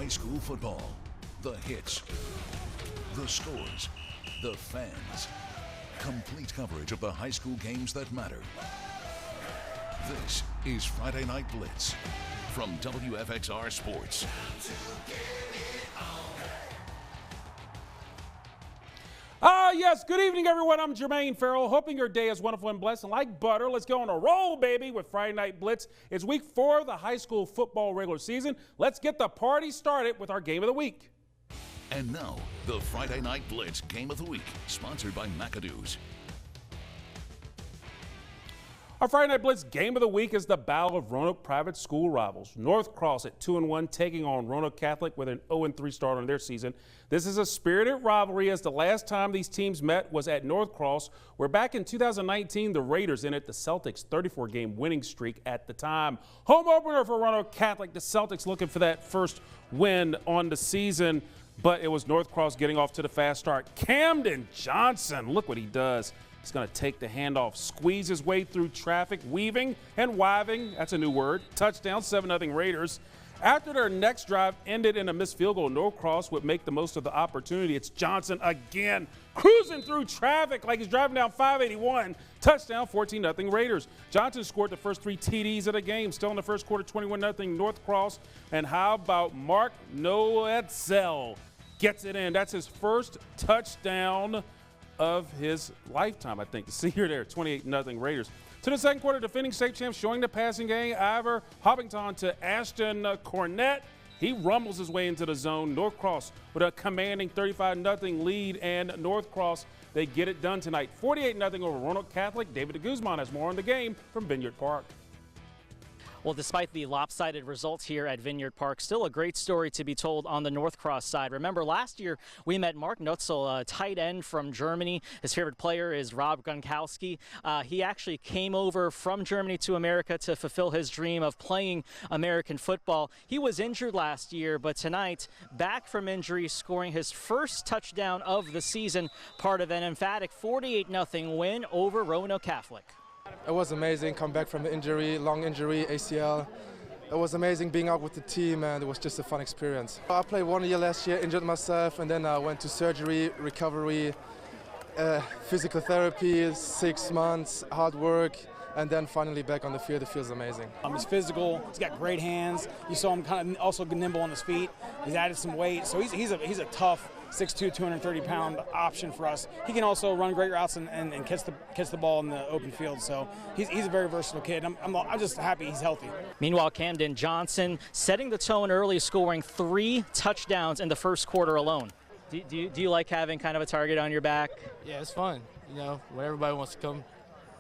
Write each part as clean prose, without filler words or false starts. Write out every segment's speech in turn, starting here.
high school football. The hits, the scores, the fans. Complete coverage of the high school games that matter. This is Friday Night Blitz from WFXR Sports. Yes, good evening, everyone. I'm Jermaine Farrell, hoping your day is wonderful and blessed. And like butter, let's go on a roll, baby, with Friday Night Blitz. It's week 4 of the high school football regular season. Let's get the party started with our game of the week. And now, the Friday Night Blitz Game of the Week, sponsored by McAdoo's. Our Friday Night Blitz Game of the Week is the battle of Roanoke private school rivals. North Cross at 2-1 taking on Roanoke Catholic with an 0-3 start on their season. This is a spirited rivalry as the last time these teams met was at North Cross, where back in 2019 the Raiders ended the Celtics' 34-game winning streak at the time. Home opener for Roanoke Catholic, the Celtics looking for that first win on the season, but it was North Cross getting off to the fast start. Camden Johnson, look what he does. He's going to take the handoff, squeeze his way through traffic, weaving and wiving. That's a new word. Touchdown, 7-0 Raiders. After their next drive ended in a missed field goal, North Cross would make the most of the opportunity. It's Johnson again, cruising through traffic like he's driving down 581. Touchdown, 14-0 Raiders. Johnson scored the first 3 TDs of the game. Still in the first quarter, 21-0 North Cross. And how about Mark Noetzel gets it in? That's his first touchdown of his lifetime, I think. The senior there, 28-0 Raiders. To the second quarter, defending state champs showing the passing game. Ivor Hoppington to Ashton Cornett. He rumbles his way into the zone. North Cross with a commanding 35-0 lead, and North Cross, they get it done tonight. 48-0 over Roanoke Catholic. David de Guzman has more on the game from Vineyard Park. Well, despite the lopsided results here at Vineyard Park, still a great story to be told on the North Cross side. Remember, last year we met Mark Noetzel, a tight end from Germany. His favorite player is Rob Gronkowski. He actually came over from Germany to America to fulfill his dream of playing American football. He was injured last year, but tonight, back from injury, scoring his first touchdown of the season, part of an emphatic 48-0 win over Roanoke Catholic. It was amazing, come back from the injury, long injury, ACL. It was amazing being out with the team, and it was just a fun experience. I played 1 year last year, injured myself, and then I went to surgery, recovery, physical therapy, 6 months, hard work, and then finally back on the field. It feels amazing. He's physical, he's got great hands. You saw him kind of also nimble on his feet. He's added some weight, so he's a tough 6'2", 230-pound option for us. He can also run great routes and catch the ball in the open field. So he's a very versatile kid. I'm just happy he's healthy. Meanwhile, Camden Johnson setting the tone early, scoring 3 touchdowns in the first quarter alone. Do you like having kind of a target on your back? Yeah, it's fun. You know, when everybody wants to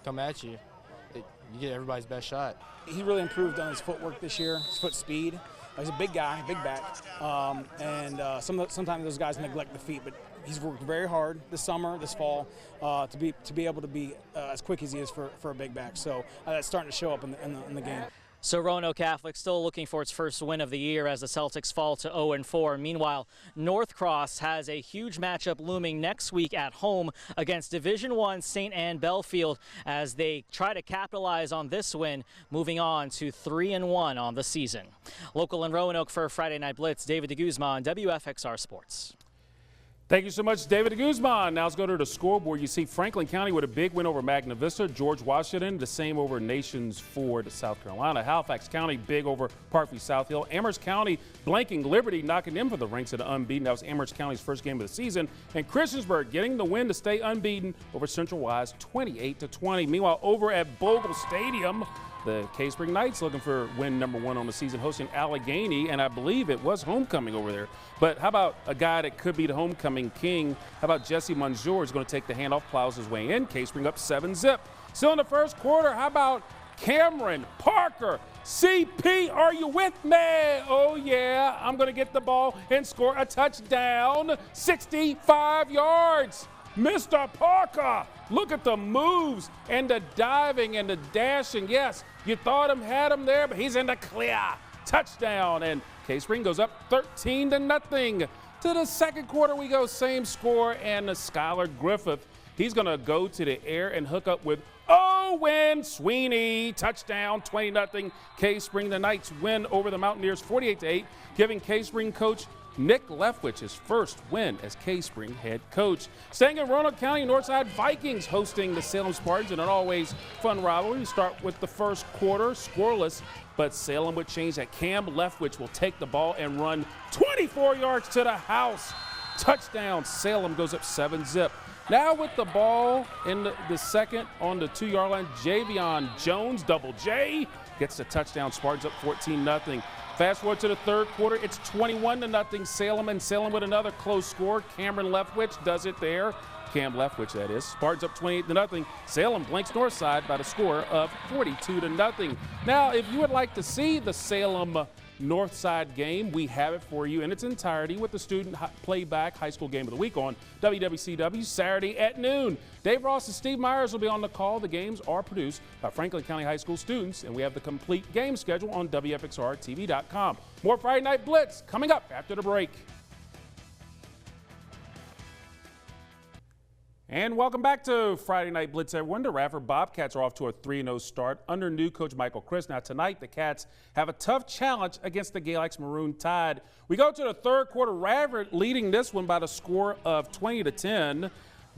come at you, you get everybody's best shot. He really improved on his footwork this year, his foot speed. He's a big guy, big back, sometimes those guys neglect the feet, but he's worked very hard this summer, this fall, to be able to be as quick as he is for a big back. So that's starting to show up in the game. So Roanoke Catholic still looking for its first win of the year as the Celtics fall to 0-4. Meanwhile, North Cross has a huge matchup looming next week at home against Division I St. Anne Belfield as they try to capitalize on this win, moving on to 3-1 on the season. Local in Roanoke for Friday Night Blitz, David de Guzman, WFXR Sports. Thank you so much, David de Guzman. Now let's go to the scoreboard. You see Franklin County with a big win over Magna Vista. George Washington, the same over Nations Ford, South Carolina. Halifax County, big over Parkview South Hill. Amherst County blanking Liberty, knocking them for the ranks of the unbeaten. That was Amherst County's first game of the season. And Christiansburg getting the win to stay unbeaten over Central Wise, 28-20. Meanwhile, over at Bogle Stadium, the K-Spring Knights looking for win number 1 on the season, hosting Allegheny, and I believe it was homecoming over there. But how about a guy that could be the homecoming king? How about Jesse Monjour is going to take the handoff, plows his way in. K-Spring up 7-0. Still in the first quarter, how about Cameron Parker? CP, are you with me? Oh, yeah, I'm going to get the ball and score a touchdown, 65 yards. Mr. Parker, look at the moves and the diving and the dashing. Yes, you thought had him there, but he's in the clear. Touchdown, and K-Spring goes up 13-0. To the second quarter we go, same score, and Skylar Griffith, he's going to go to the air and hook up with Owen Sweeney, touchdown, 20-0. K-Spring. The Knights win over the Mountaineers 48-8, giving K-Spring coach Nick Leftwich his first win as K-Spring head coach. Staying in Roanoke County, Northside Vikings hosting the Salem Spartans in an always fun rivalry. We start with the first quarter, scoreless, but Salem would change that. Cam Leftwich will take the ball and run 24 yards to the house. Touchdown, Salem goes up 7-0. Now with the ball in the second on the 2-yard line, Javion Jones, double J, gets the touchdown. Spartans up 14-0. Fast forward to the third quarter, it's 21-0 Salem, and Salem with another close score. Cameron Leftwich does it there. Cam Leftwich, that is. Spartans up 28-0. Salem blanks Northside by the score of 42-0. Now, if you would like to see the Salem Northside game, we have it for you in its entirety with the student playback high school game of the week on WWCW Saturday at noon. Dave Ross and Steve Myers will be on the call. The games are produced by Franklin County High School students, and we have the complete game schedule on WFXRTV.com. More Friday Night Blitz coming up after the break. And welcome back to Friday Night Blitz, everyone. The Radford Bobcats are off to a 3-0 start under new coach Michael Chris. Now tonight, the Cats have a tough challenge against the Galax Maroon Tide. We go to the third quarter, Radford leading this one by the score of 20-10,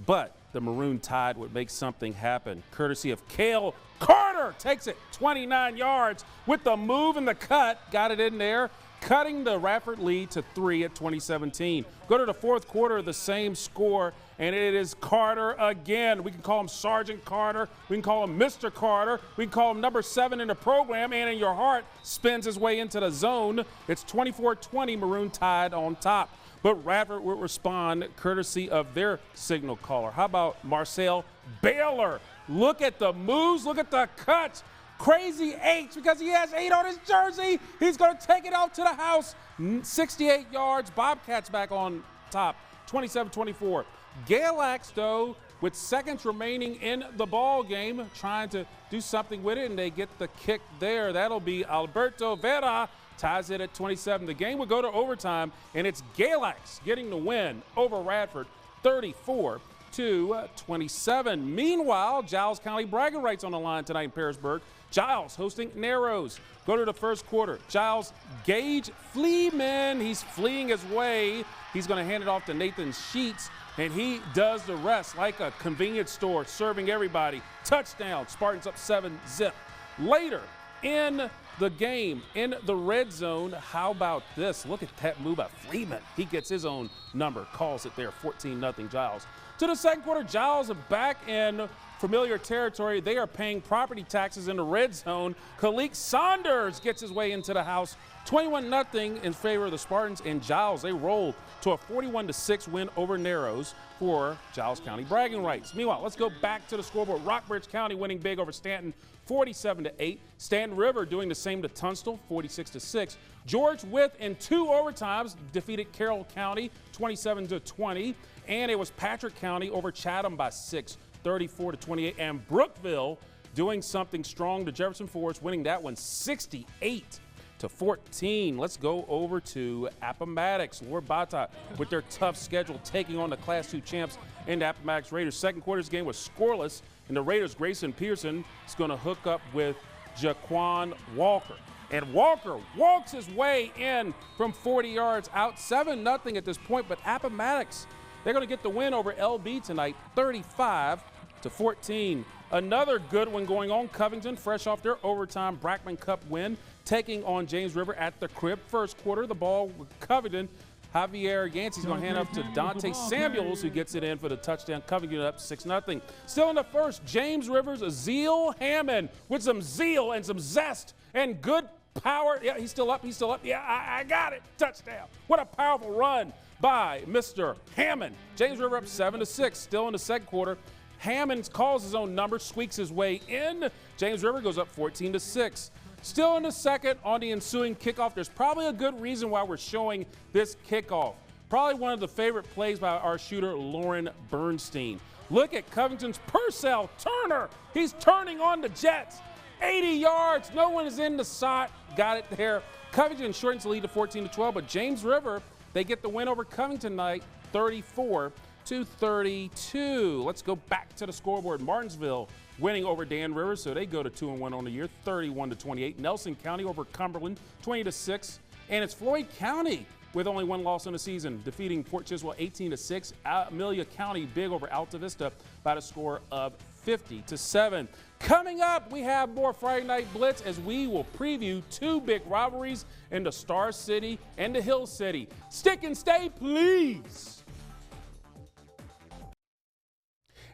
but the Maroon Tide would make something happen, courtesy of Cale Carter. Takes it 29 yards with the move and the cut, got it in there, cutting the Radford lead to 3 at 2017. Go to the fourth quarter, the same score, and it is Carter again. We can call him Sergeant Carter. We can call him Mr. Carter. We can call him number 7 in the program, and in your heart spins his way into the zone. It's 24-20, Maroon Tide on top. But Radford will respond courtesy of their signal caller. How about Marcel Baylor? Look at the moves, look at the cuts. Crazy H, because he has 8 on his jersey. He's going to take it out to the house. 68 yards. Bobcats back on top, 27-24. Galax, though, with seconds remaining in the ball game, trying to do something with it, and they get the kick there. That'll be Alberto Vera, ties it at 27. The game will go to overtime, and it's Galax getting the win over Radford, 34-27. Meanwhile, Giles County bragging rights on the line tonight in Pearisburg. Giles hosting Narrows. Go to the first quarter. Giles Gage Fleeman. He's fleeing his way. He's going to hand it off to Nathan Sheets, and he does the rest like a convenience store, serving everybody. Touchdown. Spartans up 7-0. Later in the game, in the red zone, how about this? Look at that move by Fleeman. He gets his own number, calls it there, 14-0 Giles. To the second quarter, Giles back in familiar territory. They are paying property taxes in the red zone. Khalik Saunders gets his way into the house. 21-0 in favor of the Spartans, and Giles, they roll to a 41-6 win over Narrows for Giles County bragging rights. Meanwhile, let's go back to the scoreboard. Rockbridge County winning big over Stanton, 47-8. Stanton River doing the same to Tunstall, 46-6. George Wythe in 2 overtimes defeated Carroll County, 27-20. And it was Patrick County over Chatham by 6, 34-28. And Brookville doing something strong to Jefferson Forest, winning that one 68-14. Let's go over to Appomattox. Lord Bata with their tough schedule taking on the Class 2 champs and Appomattox Raiders. Second quarter's game was scoreless, and the Raiders' Grayson Pearson is going to hook up with Jaquan Walker. And Walker walks his way in from 40 yards out, 7-0 at this point, but Appomattox, they're going to get the win over LB tonight, 35-14. Another good one going on. Covington, fresh off their overtime Brackman Cup win, taking on James River at the Crib. First quarter, the ball with Covington. Javier Yancey's going to hand off to Dante Samuels, who gets it in for the touchdown. Covington up 6-0. Still in the first, James Rivers, Zeal Hammond with some zeal and some zest and good power. Yeah, he's still up. Yeah, I got it. Touchdown. What a powerful run by Mr. Hammond. James River up 7-6. Still in the second quarter. Hammond calls his own number, squeaks his way in. James River goes up 14-6. Still in the second on the ensuing kickoff. There's probably a good reason why we're showing this kickoff. Probably one of the favorite plays by our shooter, Lauren Bernstein. Look at Covington's Purcell Turner. He's turning on the Jets. 80 yards. No one is in the slot. Got it there. Covington shortens the lead to 14-12, but James River, they get the win over Covington tonight, 34-14. 32. Let's go back to the scoreboard. Martinsville winning over Dan Rivers, so they go to 2-1 on the year, 31-28. Nelson County over Cumberland, 20-6. And it's Floyd County with only one loss in the season, defeating Port Chiswell 18-6. Amelia County big over Alta Vista by the score of 50-7. Coming up, we have more Friday Night Blitz as we will preview two big rivalries in the Star City and the Hill City. Stick and stay, please.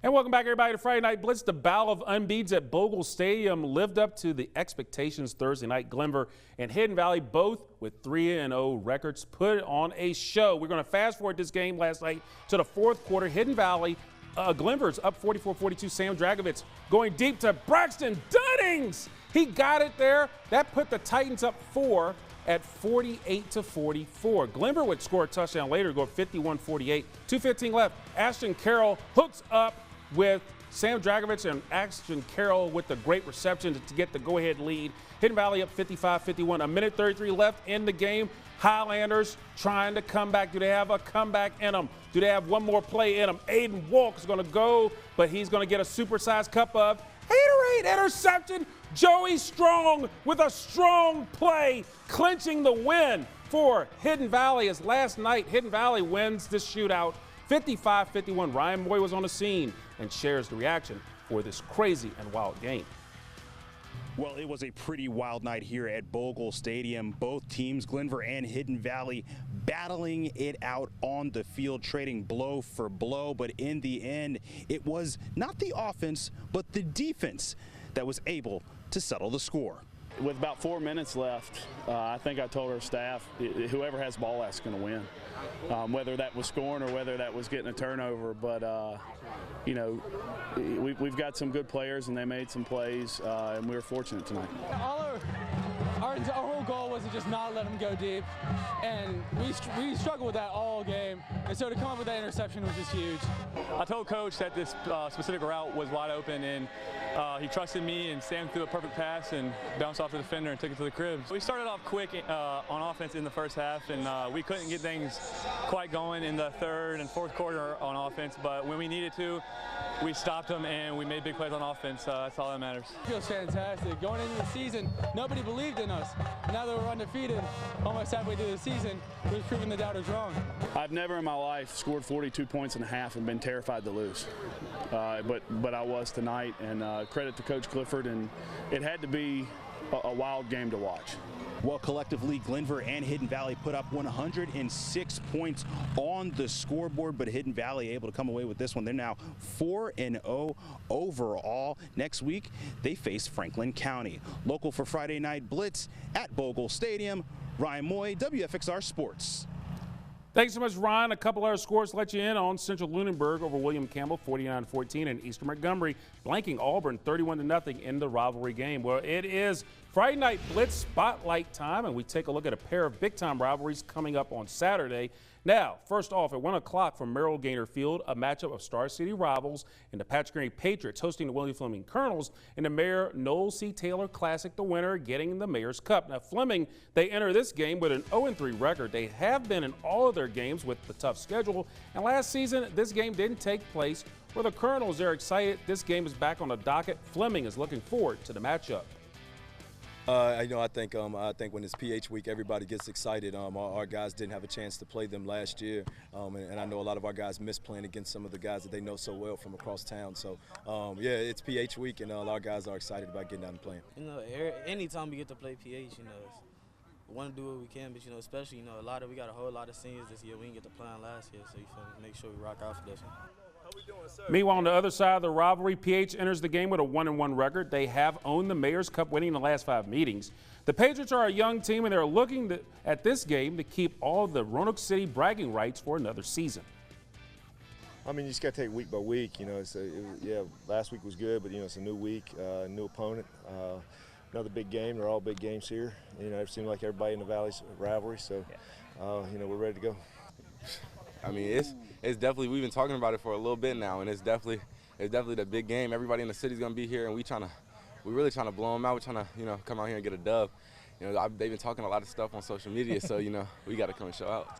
And welcome back, everybody, to Friday Night Blitz. The Battle of Unbeats at Bogle Stadium lived up to the expectations Thursday night. Glenvar and Hidden Valley, both with 3-0 records, put on a show. We're going to fast forward this game last night to the fourth quarter. Hidden Valley, Glenvar's up 44-42. Sam Dragovich going deep to Braxton Dunnings. He got it there. That put the Titans up 4 at 48-44. Glenvar would score a touchdown later, go 51-48. 2:15 left. Ashton Carroll hooks up with Sam Dragovich, and Ashton Carroll with the great reception to get the go-ahead lead. Hidden Valley up 55-51. A minute 33 left in the game. Highlanders trying to come back. Do they have a comeback in them? Do they have one more play in them? Aiden Walk is going to go, but he's going to get a supersized cup of Haterade. Interception. Joey Strong with a strong play, clinching the win for Hidden Valley, as last night Hidden Valley wins this shootout 55-51. Ryan Moy was on the scene and shares the reaction for this crazy and wild game. Well, it was a pretty wild night here at Bogle Stadium. Both teams, Glenvar and Hidden Valley, battling it out on the field, trading blow for blow. But in the end, it was not the offense, but the defense that was able to settle the score. With about 4 minutes left, I think I told our staff, whoever has the ball that's going to win. Whether that was scoring or whether that was getting a turnover. But, you know, we've got some good players, and they made some plays, and we were fortunate tonight. Our whole goal was to just not let them go deep, and we struggled with that all game. And so to come up with that interception was just huge. I told Coach that this specific route was wide open, and he trusted me, and Sam threw a perfect pass and bounced off the defender and took it to the crib. We started off quick on offense in the first half, and we couldn't get things quite going in the third and fourth quarter on offense, but when we needed to, we stopped them and we made big plays on offense. That's all that matters. It feels fantastic. Going into the season, nobody believed in us. Now that we're undefeated, almost halfway through the season, we've proven the doubters wrong. I've never in my life scored 42 points in a half and been terrified to lose. But I was tonight, and credit to Coach Clifford, and it had to be a wild game to watch. Well, collectively, Glenvar and Hidden Valley put up 106 points on the scoreboard, but Hidden Valley able to come away with this one. They're now 4-0 overall. Next week, they face Franklin County. Local for Friday Night Blitz at Bogle Stadium, Ryan Moy, WFXR Sports. Thanks so much, Ryan. A couple other scores to let you in on. Central Lunenburg over William Campbell, 49-14, and Eastern Montgomery blanking Auburn 31-0 in the rivalry game. Well, it is Friday Night Blitz Spotlight time, and we take a look at a pair of big-time rivalries coming up on Saturday. Now, first off, at 1 o'clock from Merrill Gaynor Field, a matchup of Star City rivals and the Patrick Henry Patriots hosting the William Fleming Colonels in the Mayor Noel C. Taylor Classic, the winner getting the Mayor's Cup. Now, Fleming, they enter this game with an 0-3 record. They have been in all of their games with the tough schedule, and last season, this game didn't take place. For the Colonels, they're excited. This game is back on the docket. Fleming is looking forward to the matchup. I think when it's PH week, everybody gets excited. Our guys didn't have a chance to play them last year, and I know a lot of our guys miss playing against some of the guys that they know so well from across town. So, yeah, it's PH week, and a lot of guys are excited about getting out and playing. You know, anytime we get to play PH, you know, we want to do what we can, but you know, especially we got a whole lot of seniors this year. We didn't get to play last year, so you feel me? Make sure we rock out for this one. Meanwhile, on the other side of the rivalry, PH enters the game with a 1-1 record. They have owned the Mayor's Cup, winning the last 5 meetings. The Patriots are a young team, and they're looking at this game to keep all the Roanoke City bragging rights for another season. I mean, you just got to take week by week. You know, yeah, last week was good, but you know, it's a new week, new opponent, another big game. They're all big games here. You know, it seems like everybody in the Valley's rivalry, so you know, we're ready to go. I mean, it's definitely, we've been talking about it for a little bit now, and it's definitely the big game. Everybody in the city's gonna be here, and we're really trying to blow them out. We're trying to, you know, come out here and get a dub. You know, they've been talking a lot of stuff on social media, so you know, we got to come and show out.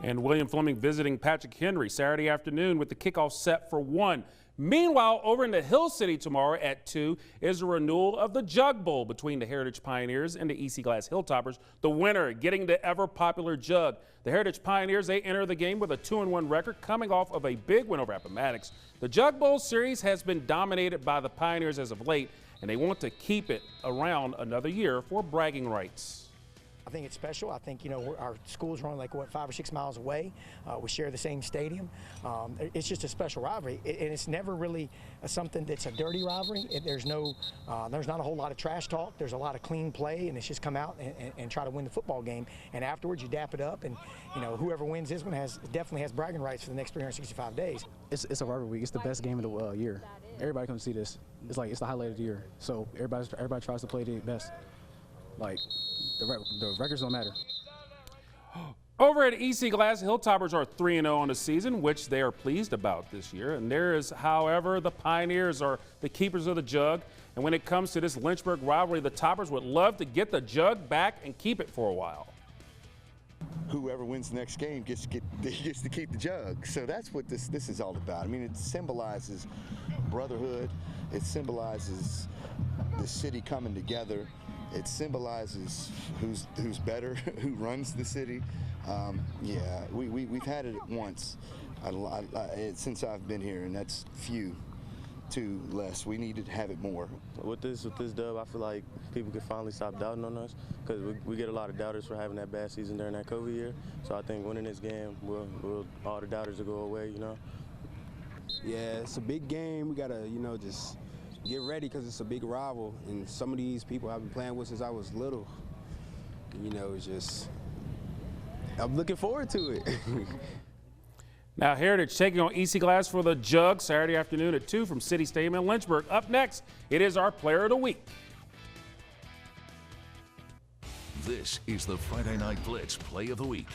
And William Fleming visiting Patrick Henry Saturday afternoon with the kickoff set for 1. Meanwhile, over in the Hill City tomorrow at 2 is a renewal of the Jug Bowl between the Heritage Pioneers and the EC Glass Hilltoppers. The winner getting the ever-popular jug. The Heritage Pioneers, they enter the game with a 2-1 record coming off of a big win over Appomattox. The Jug Bowl series has been dominated by the Pioneers as of late, and they want to keep it around another year for bragging rights. I think it's special. I think, our schools are only like, 5 or 6 miles away. We share the same stadium. It's just a special rivalry, and it's never really something that's a dirty rivalry. There's not a whole lot of trash talk. There's a lot of clean play, and it's just come out and try to win the football game. And afterwards, you dap it up, and whoever wins this one definitely has bragging rights for the next 365 days. It's a rivalry week. It's the best game of the year. Everybody comes to see this. It's the highlight of the year. So everybody tries to play the best. Like, the records don't matter. Over at EC Glass, Hilltoppers are 3-0 on the season, which they are pleased about this year. And there is, however, the Pioneers are the keepers of the jug. And when it comes to this Lynchburg rivalry, the Toppers would love to get the jug back and keep it for a while. Whoever wins the next game gets to keep the jug. So that's what this is all about. I mean, it symbolizes brotherhood. It symbolizes the city coming together. It symbolizes who's better, who runs the city. Yeah, we've had it once since I've been here, and that's few too less. We need to have it more. With this dub, I feel like people could finally stop doubting on us, because we get a lot of doubters for having that bad season during that COVID year. So I think winning this game, all the doubters will go away. Yeah, it's a big game. We gotta, just get ready, because it's a big rival, and some of these people I've been playing with since I was little. It's just, I'm looking forward to it. Now, Heritage taking on EC Glass for the jug Saturday afternoon at 2 from City Stadium in Lynchburg. Up next, it is our Player of the Week. This is the Friday Night Blitz Play of the Week.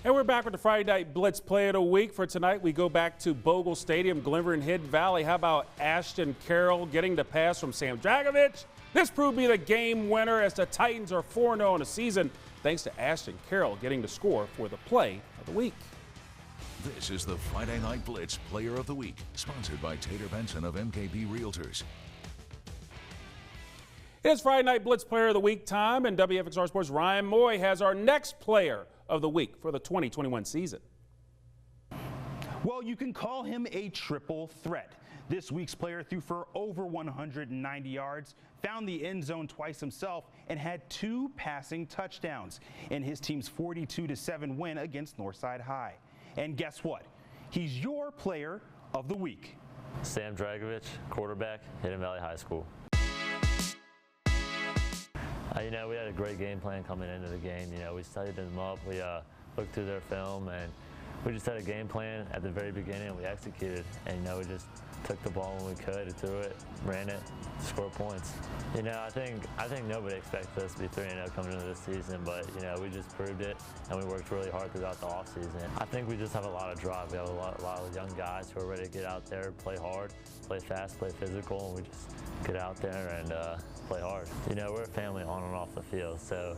And we're back with the Friday Night Blitz Play of the Week. For tonight, we go back to Bogle Stadium, Glenvar and Hidden Valley. How about Ashton Carroll getting the pass from Sam Dragovich? This proved to be the game winner as the Titans are 4-0 in the season, thanks to Ashton Carroll getting the score for the Play of the Week. This is the Friday Night Blitz Player of the Week, sponsored by Tater Benson of MKB Realtors. It is Friday Night Blitz Player of the Week time, and WFXR Sports' Ryan Moy has our next Player of the Week for the 2021 season. Well, you can call him a triple threat. This week's player threw for over 190 yards, found the end zone twice himself, and had 2 passing touchdowns in his team's 42-7 win against Northside High. And guess what? He's your Player of the Week. Sam Dragovich, quarterback, Hidden Valley High School. We had a great game plan coming into the game. We studied them up. We looked through their film, and we just had a game plan at the very beginning, and we executed. And we just took the ball when we could, threw it, ran it, scored points. I think nobody expected us to be 3-0 coming into this season, but we just proved it, and we worked really hard throughout the offseason. I think we just have a lot of drive. We have a lot of young guys who are ready to get out there, play hard, play fast, play physical, and we just get out there and play hard. We're a family on and off the field, so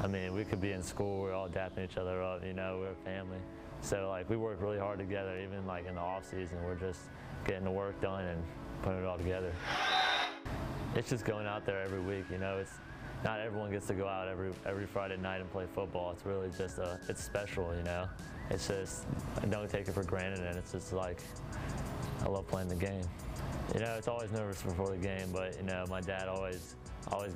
we could be in school, we're all dapping each other up. We're a family. So we work really hard together, even in the off season. We're just getting the work done and putting it all together. It's just going out there every week. It's not everyone gets to go out every Friday night and play football. It's really just it's special. It's just, I don't take it for granted, and it's just I love playing the game. It's always nervous before the game, but my dad always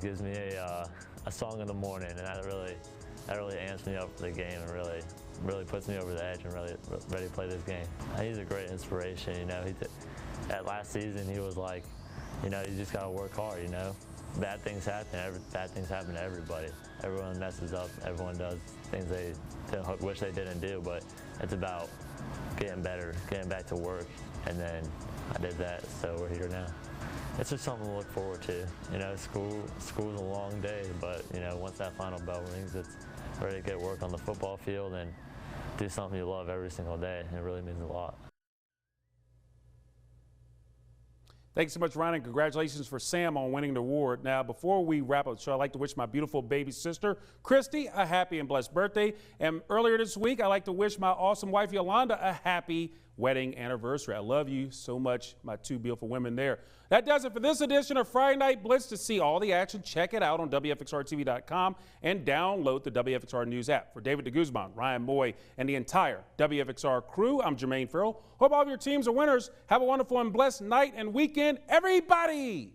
gives me a song in the morning, and that really amps me up for the game, and really puts me over the edge and really ready to play this game. He's a great inspiration. That last season he was like, you just gotta work hard. Bad things happen. Bad things happen to everybody. Everyone messes up. Everyone does things they wish they didn't do, but it's about getting better, getting back to work, and then I did that, so we're here now. It's just something to look forward to. School's a long day, but once that final bell rings, it's ready to get work on the football field and do something you love every single day. It really means a lot. Thanks so much, Ryan, and congratulations for Sam on winning the award. Now, before we wrap up the show, I'd like to wish my beautiful baby sister, Christy, a happy and blessed birthday. And earlier this week, I'd like to wish my awesome wife, Yolanda, a happy wedding anniversary. I love you so much, my two beautiful women there. That does it for this edition of Friday Night Blitz. To see all the action, check it out on WFXRTV.com and download the WFXR News app. For David DeGuzman, Ryan Moy, and the entire WFXR crew, I'm Jermaine Farrell. Hope all of your teams are winners. Have a wonderful and blessed night and weekend, everybody.